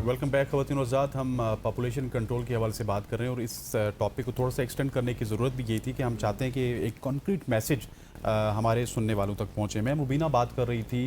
Welcome back ख़वातीन और ज़ात। हम पॉपुलेशन कंट्रोल के हवाले से बात कर रहे हैं और इस टॉपिक को थोड़ा सा एक्सटेंड करने की ज़रूरत भी यही थी कि हम चाहते हैं कि एक कॉन्क्रीट मैसेज हमारे सुनने वालों तक पहुँचे। मैं रुबीना बात कर रही थी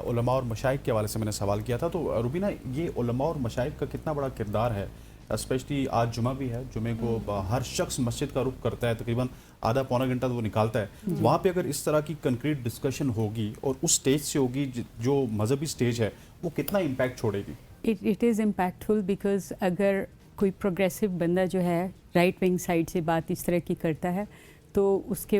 उलमा और मशाइख के हवाले से, मैंने सवाल किया था। तो रुबीना, ये उलमा और मशाइख का कितना बड़ा किरदार है, स्पेशली आज जुमा भी है, जुमे को हर शख्स मस्जिद का रुख करता है, तकरीबन आधा पौना घंटा तो वो निकालता है। वहाँ पे अगर इस तरह की कंक्रीट डिस्कशन होगी और उस स्टेज से होगी जो मजहबी स्टेज है, वो कितना इम्पैक्ट छोड़ेगी? इट इज़ इम्पैक्टफुल बिकॉज अगर कोई प्रोग्रेसिव बंदा जो है राइट विंग साइड से बात इस तरह की करता है तो उसके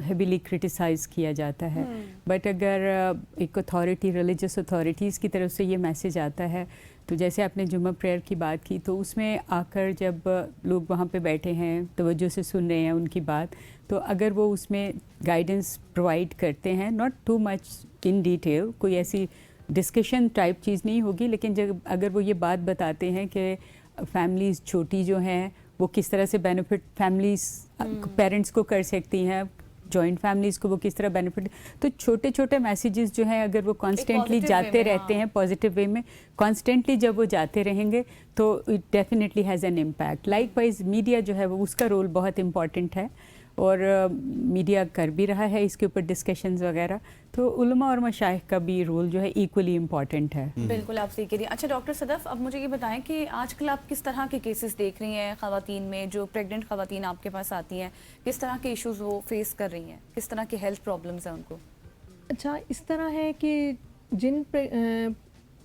हेविली क्रिटिसाइज़ किया जाता है। बट अगर एक अथॉरिटी, रिलीजियस अथॉरिटीज़ की तरफ से ये मैसेज आता है, तो जैसे आपने जुम्मा प्रेयर की बात की, तो उसमें आकर जब लोग वहाँ पे बैठे हैं, तवज्जो से सुन रहे हैं उनकी बात, तो अगर वो उसमें गाइडेंस प्रोवाइड करते हैं, not too much in detail, कोई ऐसी डिस्कशन टाइप चीज़ नहीं होगी, लेकिन जब अगर वो ये बात बताते हैं कि फैमिलीज़ छोटी जो हैं वो किस तरह से बेनिफिट फैमिलीज़ पेरेंट्स को कर सकती हैं, जॉइंट फैमिलीज़ को वो किस तरह बेनिफिट, तो छोटे छोटे मैसेजेस जो हैं अगर वो कॉन्स्टेंटली जाते रहते हैं पॉजिटिव वे में, कॉन्स्टेंटली जब वो जाते रहेंगे तो it definitely has an impact. Likewise media जो है वो उसका रोल बहुत इम्पॉर्टेंट है और मीडिया कर भी रहा है इसके ऊपर डिस्कशंस वगैरह, तो उलमा और मशाइख का भी रोल जो है इक्वली इम्पॉर्टेंट है। बिल्कुल, आप सही कह रही हैं। अच्छा डॉक्टर सदफ, अब मुझे ये बताएं कि आजकल आप किस तरह के केसेस देख रही हैं ख़वातीन में, जो प्रेग्नेंट ख़वातीन आपके पास आती हैं, किस तरह के इश्यूज़ वो फेस कर रही हैं, किस तरह के हेल्थ प्रॉब्लम्स हैं उनको? अच्छा, इस तरह है कि जिन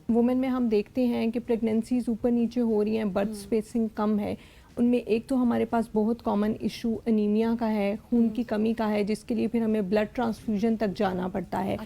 वुमेन में हम देखते हैं कि प्रेगनेंसीज ऊपर नीचे हो रही हैं, बर्थ स्पेसिंग कम है, उनमें एक तो हमारे पास बहुत कॉमन इशू अनीमिया का है, खून की कमी का है, जिसके लिए फिर हमें ब्लड ट्रांसफ्यूजन तक जाना पड़ता है।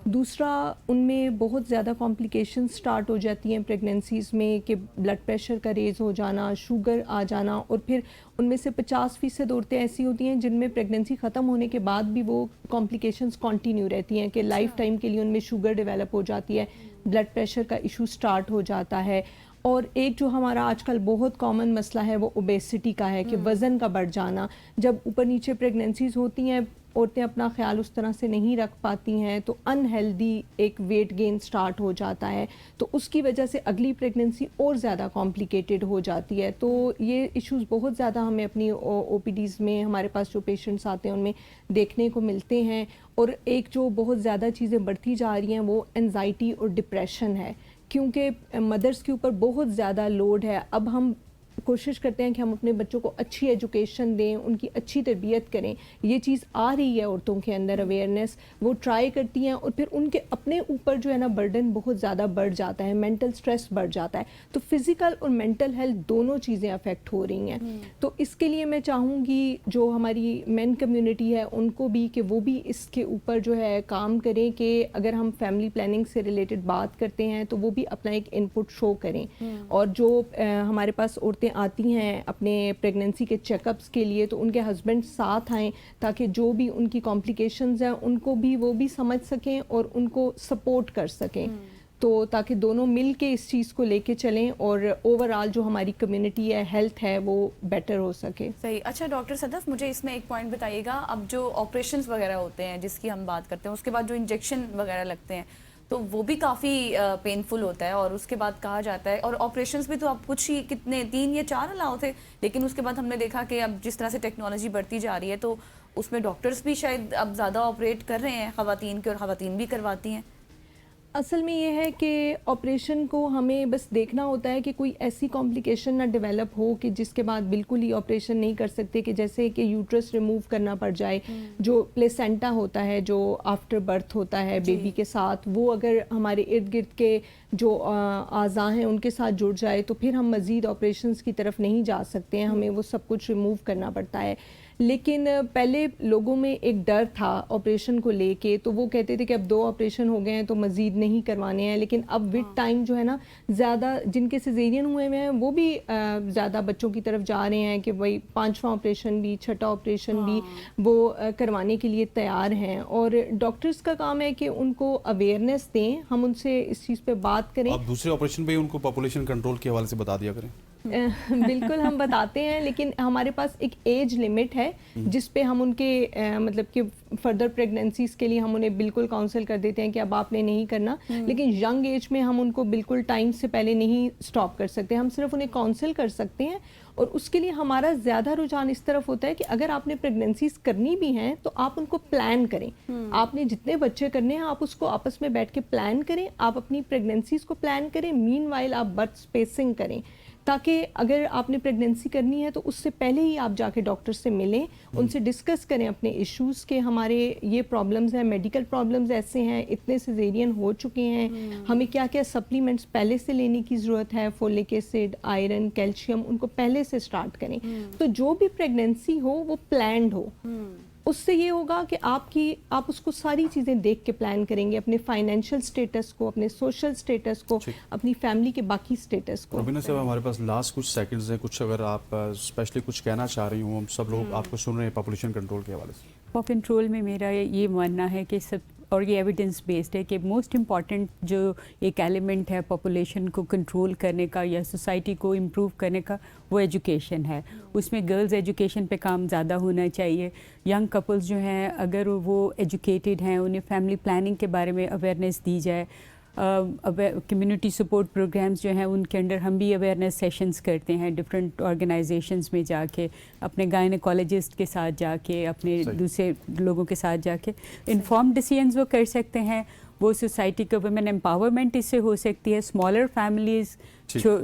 दूसरा, उनमें बहुत ज़्यादा कॉम्प्लिकेशन स्टार्ट हो जाती हैं प्रेगनेंसीज़ में कि ब्लड प्रेशर का रेज़ हो जाना, शुगर आ जाना, और फिर उनमें से 50% औरतें ऐसी होती हैं जिनमें प्रेगनेंसी ख़त्म होने के बाद भी वो कॉम्प्लिकेशंस कंटिन्यू रहती हैं कि लाइफ टाइम के लिए उनमें शुगर डेवलप हो जाती है, ब्लड प्रेशर का इशू स्टार्ट हो जाता है। और एक जो हमारा आजकल बहुत कॉमन मसला है वो ओबेसिटी का है कि वज़न का बढ़ जाना। जब ऊपर नीचे प्रेगनेंसीज होती हैं, औरतें अपना ख्याल उस तरह से नहीं रख पाती हैं, तो अनहेल्दी एक वेट गेन स्टार्ट हो जाता है, तो उसकी वजह से अगली प्रेगनेंसी और ज़्यादा कॉम्प्लिकेटेड हो जाती है। तो ये इश्यूज़ बहुत ज़्यादा हमें अपनी ओपीडीज़ में, हमारे पास जो पेशेंट्स आते हैं उनमें देखने को मिलते हैं। और एक जो बहुत ज़्यादा चीज़ें बढ़ती जा रही हैं वो एंजाइटी और डिप्रेशन है, क्योंकि मदर्स के ऊपर बहुत ज़्यादा लोड है। अब हम कोशिश करते हैं कि हम अपने बच्चों को अच्छी एजुकेशन दें, उनकी अच्छी तरबियत करें, ये चीज़ आ रही है औरतों के अंदर, अवेयरनेस वो ट्राई करती हैं, और फिर उनके अपने ऊपर जो है ना बर्डन बहुत ज़्यादा बढ़ जाता है, मेंटल स्ट्रेस बढ़ जाता है, तो फिज़िकल और मेंटल हेल्थ दोनों चीज़ें अफेक्ट हो रही हैं। तो इसके लिए मैं चाहूँगी जो हमारी मेन कम्युनिटी है उनको भी कि वो भी इसके ऊपर जो है काम करें कि अगर हम फैमिली प्लानिंग से रिलेटेड बात करते हैं तो वो भी अपना एक इनपुट शो करें। और जो हमारे पास औरतें आती हैं अपने प्रेगनेंसी के चेकअप्स के लिए, तो उनके हस्बैंड साथ आएँ ताकि जो भी उनकी कॉम्प्लिकेशंस हैं उनको भी वो भी समझ सकें और उनको सपोर्ट कर सकें, तो ताकि दोनों मिल के इस चीज़ को लेके चलें और ओवरऑल जो हमारी कम्युनिटी है, हेल्थ है, वो बेटर हो सके। सही। अच्छा डॉक्टर सदफ, मुझे इसमें एक पॉइंट बताइएगा, अब जो ऑपरेशंस वगैरह होते हैं जिसकी हम बात करते हैं, उसके बाद जो इंजेक्शन वगैरह लगते हैं तो वो भी काफ़ी पेनफुल होता है, और उसके बाद कहा जाता है, और ऑपरेशंस भी तो अब कुछ ही कितने 3 या 4 अलाउ थे, लेकिन उसके बाद हमने देखा कि अब जिस तरह से टेक्नोलॉजी बढ़ती जा रही है तो उसमें डॉक्टर्स भी शायद अब ज़्यादा ऑपरेट कर रहे हैं ख़वातीन के, और ख़वातीन भी करवाती हैं। असल में ये है कि ऑपरेशन को हमें बस देखना होता है कि कोई ऐसी कॉम्प्लिकेशन ना डेवलप हो कि जिसके बाद बिल्कुल ही ऑपरेशन नहीं कर सकते, कि जैसे कि यूट्रस रिमूव करना पड़ जाए, जो प्लेसेंटा होता है जो आफ्टर बर्थ होता है बेबी के साथ, वो अगर हमारे इर्द गिर्द के जो आज़ा हैं उनके साथ जुड़ जाए तो फिर हम मज़ीद ऑपरेशंस की तरफ नहीं जा सकते हैं, हमें वो सब कुछ रिमूव करना पड़ता है। लेकिन पहले लोगों में एक डर था ऑपरेशन को लेके, तो वो कहते थे कि अब 2 ऑपरेशन हो गए हैं तो मज़ीद नहीं करवाने हैं, लेकिन अब विद टाइम जो है ना ज़्यादा जिनके सिजेरियन हुए हुए हैं वो भी ज़्यादा बच्चों की तरफ जा रहे हैं कि भाई 5वां ऑपरेशन भी, 6ठा ऑपरेशन भी वो करवाने के लिए तैयार हैं। और डॉक्टर्स का काम है कि उनको अवेयरनेस दें, हम उनसे इस चीज़ पे बात करें। आप दूसरे ऑपरेशन पे उनको पॉपुलेशन कंट्रोल के हवाले से बता दिया करें। بالکل ہم بتاتے ہیں، لیکن ہمارے پاس ایک ایج لمٹ ہے جس پہ ہم ان کے مطلب کہ فردر پریگننسیز کے لیے ہم انہیں بالکل کاؤنسل کر دیتے ہیں کہ اب آپ نے نہیں کرنا، لیکن ینگ ایج میں ہم ان کو بالکل ٹائم سے پہلے نہیں سٹاپ کر سکتے. ہم صرف انہیں کاؤنسل کر سکتے ہیں، اور اس کے لیے ہمارا زیادہ رجحان اس طرف ہوتا ہے کہ اگر آپ نے پریگننسیز کرنی بھی ہیں تو آپ ان کو پلان کریں. آپ نے جتنے بچے کرنے ہیں آپ اس کو آپس میں بیٹھ کے پلان کریں، آپ اپنی پریگننسیز کو پلان کریں، مین وائل آپ برتھ اسپیسنگ کریں، تاکہ اگر آپ نے پریگننسی کرنی ہے تو اس سے پہلے ہی آپ جا کے ڈاکٹر سے ملیں، ان سے ڈسکس کریں اپنے ایشوز کہ ہمارے یہ پرابلمز ہیں، میڈیکل پرابلمز ایسے ہیں، اتنے سیزیرین ہو چکے ہیں، ہمیں کیا کیا سپلیمنٹس پہلے سے لینے کی ضرورت ہے، فولک ایسڈ، آئرن، کیلشیم، ان کو پہلے سے سٹارٹ کریں. تو جو بھی پریگننسی ہو وہ پلانڈ ہو. اس سے یہ ہوگا کہ آپ اس کو ساری چیزیں دیکھ کے پلان کریں گے، اپنے فائنینشیل سٹیٹس کو، اپنے سوشل سٹیٹس کو، اپنی فیملی کے باقی سٹیٹس کو. روبینہ صاحب ہمارے پاس لاسٹ کچھ سیکنڈز ہیں، کچھ اگر آپ اسپیشلی کچھ کہنا چاہ رہی ہوں، ہم سب لوگ آپ کو سن رہے ہیں پاپولیشن کنٹرول کے حوالے سے. پاپ کنٹرول میں میرا یہ ماننا ہے کہ سب، اور یہ ایویڈنس بیسڈ ہے کہ موسٹ امپارٹنٹ جو ایک ایلیمنٹ ہے پاپولیشن کو کنٹرول کرنے کا یا سوسائٹی کو امپروو کرنے کا، وہ ایجوکیشن ہے. اس میں گرلز ایجوکیشن پہ کام زیادہ ہونا چاہیے. ینگ کپلز جو ہیں اگر وہ ایجوکیٹڈ ہیں، انہیں فیملی پلاننگ کے بارے میں اویئرنیس دی جائے. کمیونٹی سپورٹ پروگرامز جو ہیں ان کے انڈر ہم بھی اویئرنیس سیشنز کرتے ہیں ڈفرینٹ آرگنائزیشنز میں جا کے، اپنے گائنیکالوجسٹ کے ساتھ جا کے، اپنے دوسرے لوگوں کے ساتھ جا کے انفارم ڈیسیژنز وہ کر سکتے ہیں. وہ سوسائٹی کا ویمن امپاورمنٹ اس سے ہو سکتی ہے، اسمالر فیملیز،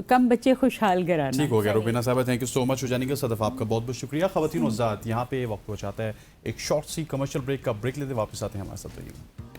کم بچے خوشحال کرانا. ٹھیک ہو گیا روبینہ صاحبہ، تھینک یو سو مچ ہو جانے کا. صدف آپ کا بہت بہت شکریہ. خواتین و حضرات، یہاں پہ وقت ہو جاتا ہے ایک شارٹ سی کمرشل بریک کا. بریک لیتے واپس آتے ہیں، ہمارے ساتھ رہیے.